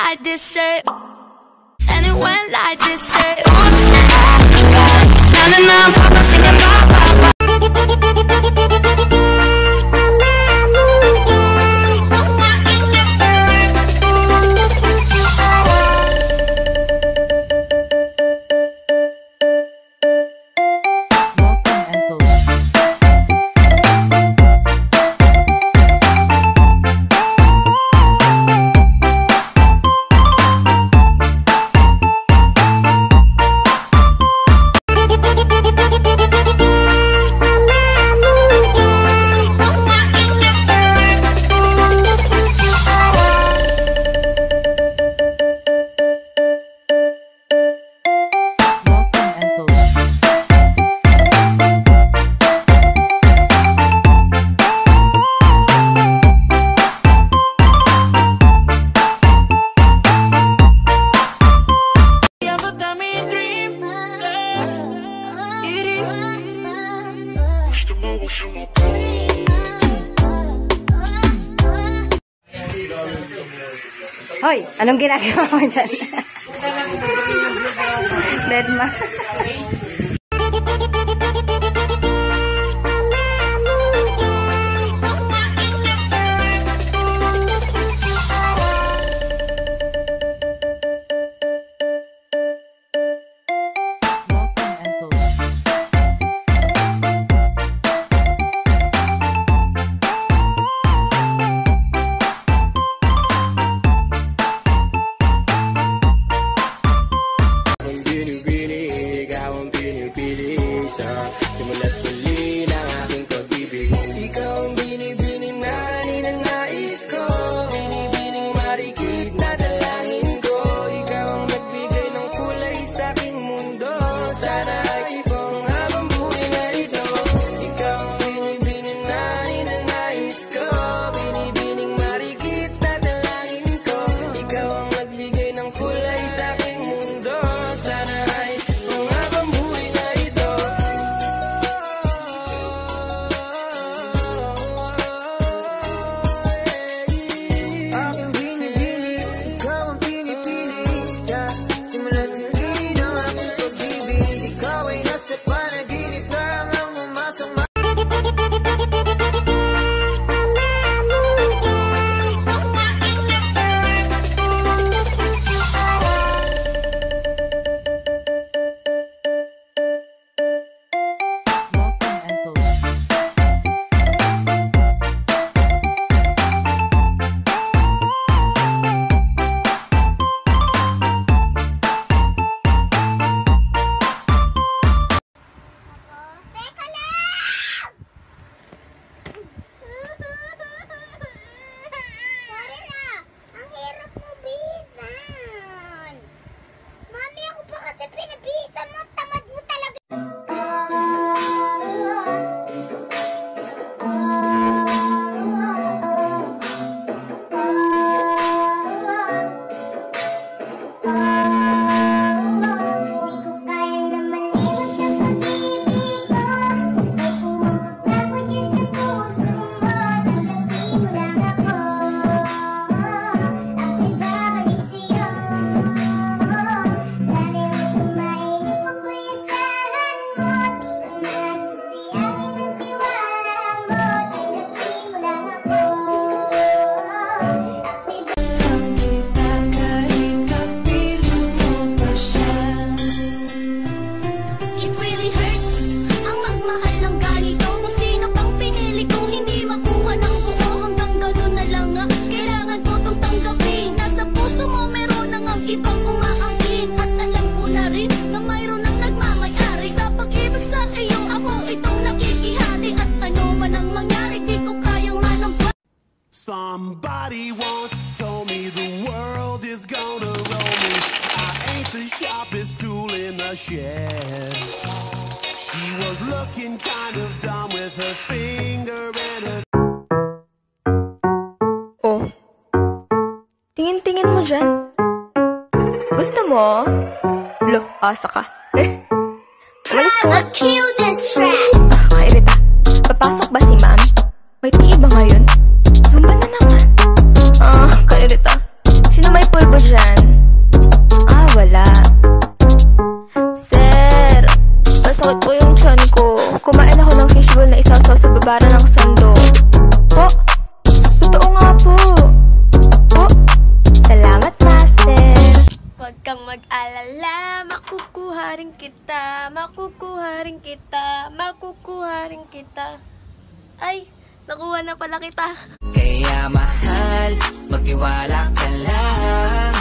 like this, and it went like this, oops, na na na, pop, singing bye bye bye. Hoy, anong ginagawa mo dyan? Dead ma. Simula't muli ng aking pag-ibig. Ikaw ang binibining na ninanais ko, binibining marikit na dalangin ko. Ikaw ang nagbigay ng kulay sa aking mundo. Sana ay ikong habang buhay na ito. Ikaw ang binibining na ninanais ko, binibining marikit na dalangin ko. Ikaw ang nagbigay ng kulay sa aking mundo. Sana ay ikong habang buhay na ito. Somebody once told me the world is gonna roll me. I ain't the sharpest tool in the shed. She was looking kind of dumb with her finger and her... Oh, tingin-tingin mo dyan. Gusto mo? Lo, asa ka. Umalis ka nga. Kill this track. Kairita, papasok ba si ma'am? May tingi ba ngayon? Zumba na naman. Kairita, sino may pulbo dyan? Para ng sando. Po, totoo nga po. Po, salamat, master. Huwag kang mag-alala, makukuha rin kita, makukuha rin kita, makukuha rin kita. Ay, nakuha na pala kita. Kaya mahal, magtiwala ka lang.